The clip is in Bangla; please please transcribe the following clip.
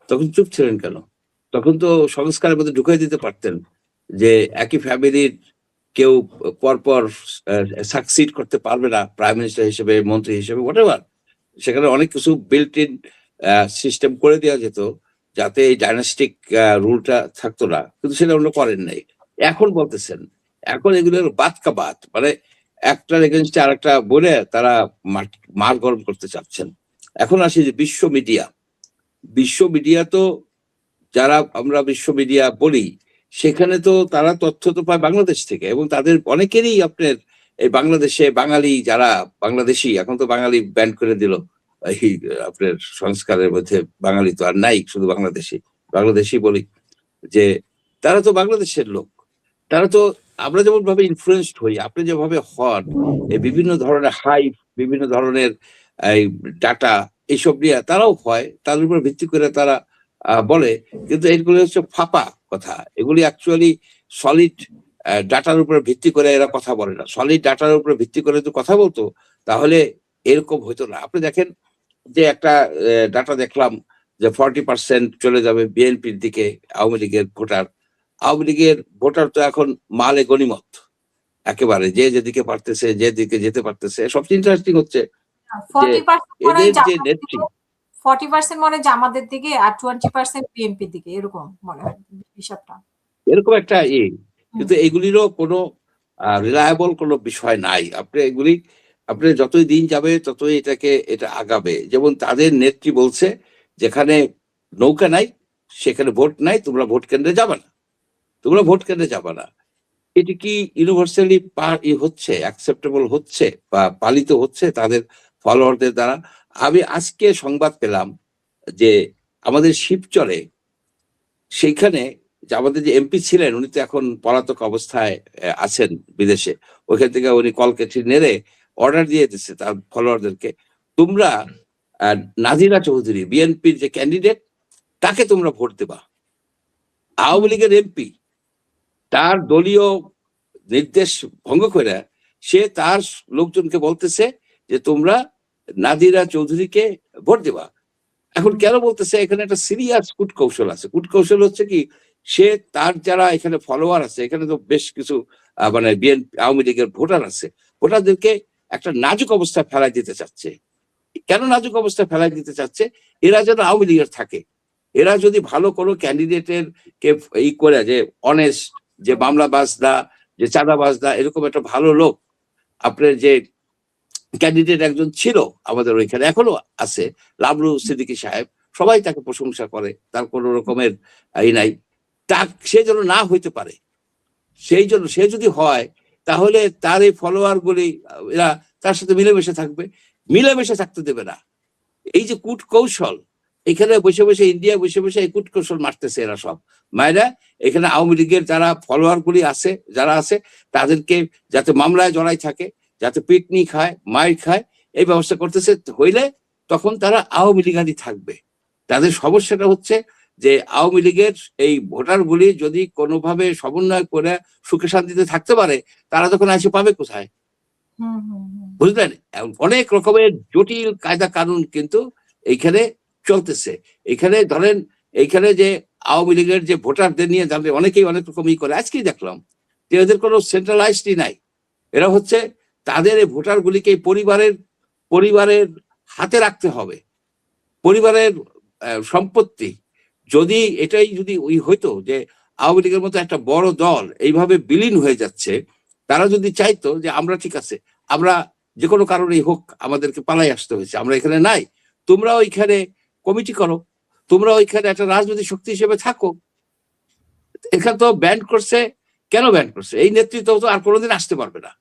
তখন চুপ ছিলেন কেন? তখন তো সংস্কারের মধ্যে ঢুকাই দিতে পারতেন যে একই ফ্যামিলির কেউ পরপর সাকসিড করতে পারবে না প্রাইম মিনিস্টার হিসেবে, মন্ত্রী হিসেবে, হোয়াটএভার। সেখানে অনেক কিছু বিল্ট ইন সিস্টেম করে দেওয়া যেত যাতে এই ডাইনাস্টিক রুলটা থাকতো না, কিন্তু সেটা অন্য করেন নাই। এখন বলতেছেন, এখন এগুলোর বাত কা বাত, মানে একটার এগেনস্টে আরেকটা বলে তারা মার গরম করতে চাচ্ছেন। এখন আসি যে বিশ্ব মিডিয়া তো, যারা আমরা বিশ্ব মিডিয়া বলি, সেখানে তো তারা তথ্য তো পায় বাংলাদেশ থেকে, এবং তাদের অনেকেরই আপনার এই বাংলাদেশে বাঙালি যারা বাংলাদেশি, এখন তো বাঙালি ব্যান করে দিল এই আপনার সংস্কারের মধ্যে, বাঙালি তো আর নাই, শুধু বাংলাদেশি বাংলাদেশি বলি, যে তারা তো বাংলাদেশের লোক। তারা তো, আমরা যেমন ভাবে ইনফ্লুয়েন্সড হই, আপনি যেভাবে হন, এই বিভিন্ন ধরনের হাইপ, বিভিন্ন ধরনের এই ডাটা, এইসব নিয়ে তারাও হয়, তাদের উপর ভিত্তি করে তারা বলে। কিন্তু এগুলো হচ্ছে ফাঁপা কথা, এগুলি অ্যাকচুয়ালি সলিড ডাটার উপর ভিত্তি করে এরা কথা বলে না। সলিড ডাটার উপর ভিত্তি করে যদি কথা বলতো তাহলে এরকম হতো না। আপনি দেখেন যে একটা ডাটা দেখলাম যে 40% চলে যাবে বিএনপির দিকে আওয়ামী লীগের ভোটার। আওয়ামী লীগের ভোটার তো এখন মালে গনিমত, একেবারে যে যেদিকে পারতেছে, যেদিকে যেতে পারতেছে। সবচেয়ে ইন্টারেস্টিং হচ্ছে যে 40% এদের যে নেত্রী, 40% মনে জামাতের দিকে আর 20% বিএনপির দিকে, এরকম মনে হয় হিসাবটা। এরকম একটা কিন্তু এগুলিরও কোনো রিলায়েবল কোনো বিষয় নাই। আপনি যতই দিন যাবে ততই এটা আগাবে। যেমন তাদের নেত্রী বলছে, যেখানে নৌকা নাই সেখানে ভোট নাই, তোমরা ভোট কেন্দ্রে যাবে না, তোমরা ভোট কেন্দ্রে যাবে না। এটি কি ইউনিভার্সালি হচ্ছে, অ্যাকসেপ্টেবল হচ্ছে বা পালিত হচ্ছে তাদের ফলোয়ারদের দ্বারা? আমি আজকে সংবাদ পেলাম যে আমাদের শিবচরে, সেইখানে যে আমাদের যে এমপি ছিলেন, উনি তো এখন পলাতক অবস্থায় আছেন বিদেশে। ওইখান থেকে উনি কলকাঠি নেড়ে অর্ডার দিয়ে দিচ্ছে তার ফলোয়ারদেরকে, তোমরা নাজিরা চৌধুরী বিএনপির যে ক্যান্ডিডেট, তাকে তোমরা ভোট দেবা। আওয়ামী লীগের এমপি তার দলীয় নির্দেশ ভঙ্গ করে সে তার লোকজনকে বলতেছে যে তোমরা নাদিরা চৌধুরীকে ভোট দেবা। এখন কেন বলতেছে? এখানে একটা সিরিয়াস কূটকৌশল আছে। কূটকৌশল হচ্ছে কি, সে তার যারা এখানে ফলোয়ার আছে, এখানে তো বেশ কিছু মানে বিএনপি আওয়ামী লীগের ভোটার আছে, ভোটারদেরকে একটা নাজুক অবস্থায় ফেলাই দিতে চাচ্ছে। কেন নাজুক অবস্থায় ফেলাই দিতে চাচ্ছে? এরা যেন আওয়ামী লীগের থাকে, এরা যদি ভালো কোনো ক্যান্ডিডেটের কে এই করে, যে অনেস্ট, যে মামলাবাজ না, যে চাঁদাবাজ না, এরকম একটা ভালো লোক, আপনার যে ক্যান্ডিডেট একজন ছিল আমাদের ওইখানে, এখনো আছে, লাবলু সিদ্দিকী সাহেব, সবাই তাকে প্রশংসা করে, তার কোন রকমের নাই, তা সে যেন না হইতে পারে। সেই জন্য সে যদি হয়, তাহলে তার এই ফলোয়ার গুলি এরা তার সাথে মিলেমিশে থাকবে, মিলেমিশে থাকতে দেবে না। এই যে কূটকৌশল, এখানে বসে বসে ইন্ডিয়া বসে বসে এই কূটকৌশল মারতেছে এরা সব মায়েরা। এখানে আওয়ামী লীগের যারা ফলোয়ার গুলি আছে, যারা আছে, তাদেরকে যাতে মামলায় জড়াই থাকে, যাতে পিকনিক খায়, মাইর খায়, এই ব্যবস্থা করতেছে। হইলে তখন তারা আওয়ামী লীগারই থাকবে। তাদের সমস্যাটা হচ্ছে যে আওয়ামী লীগের এই ভোটার গুলি যদি কোনোভাবে সমন্বয় করে সুখে শান্তিতে থাকতে পারে, তারা তখন এসে পাবে কোথায়? বুঝলেন? অনেক রকমের জটিল কায়দা কানুন কিন্তু এইখানে চলতেছে। এখানে ধরেন, এইখানে যে আওয়ামী লীগের যে ভোটারদের নিয়ে জানলে অনেকেই অনেক রকম করে, আজকেই দেখলাম যে এদের কোনো সেন্ট্রালাইজডই নাই। এরা হচ্ছে তাদের এই ভোটার গুলিকে পরিবারের হাতে রাখতে হবে, পরিবারের সম্পত্তি। যদি এটাই যদি ওই হইতো যে আওয়ামী লীগের মতো একটা বড় দল এইভাবে বিলীন হয়ে যাচ্ছে, তারা যদি চাইতো যে আমরা ঠিক আছে, আমরা যে কোনো কারণেই হোক আমাদেরকে পালাই আসতে হয়েছে, আমরা এখানে নাই, তোমরা ওইখানে কমিটি করো, তোমরা ওইখানে একটা রাজনৈতিক শক্তি হিসেবে থাকো। এখানে তো ব্যান্ড করছে, কেন ব্যান্ড করছে? এই নেতৃত্ব তো আর কোনোদিন আসতে পারবে না।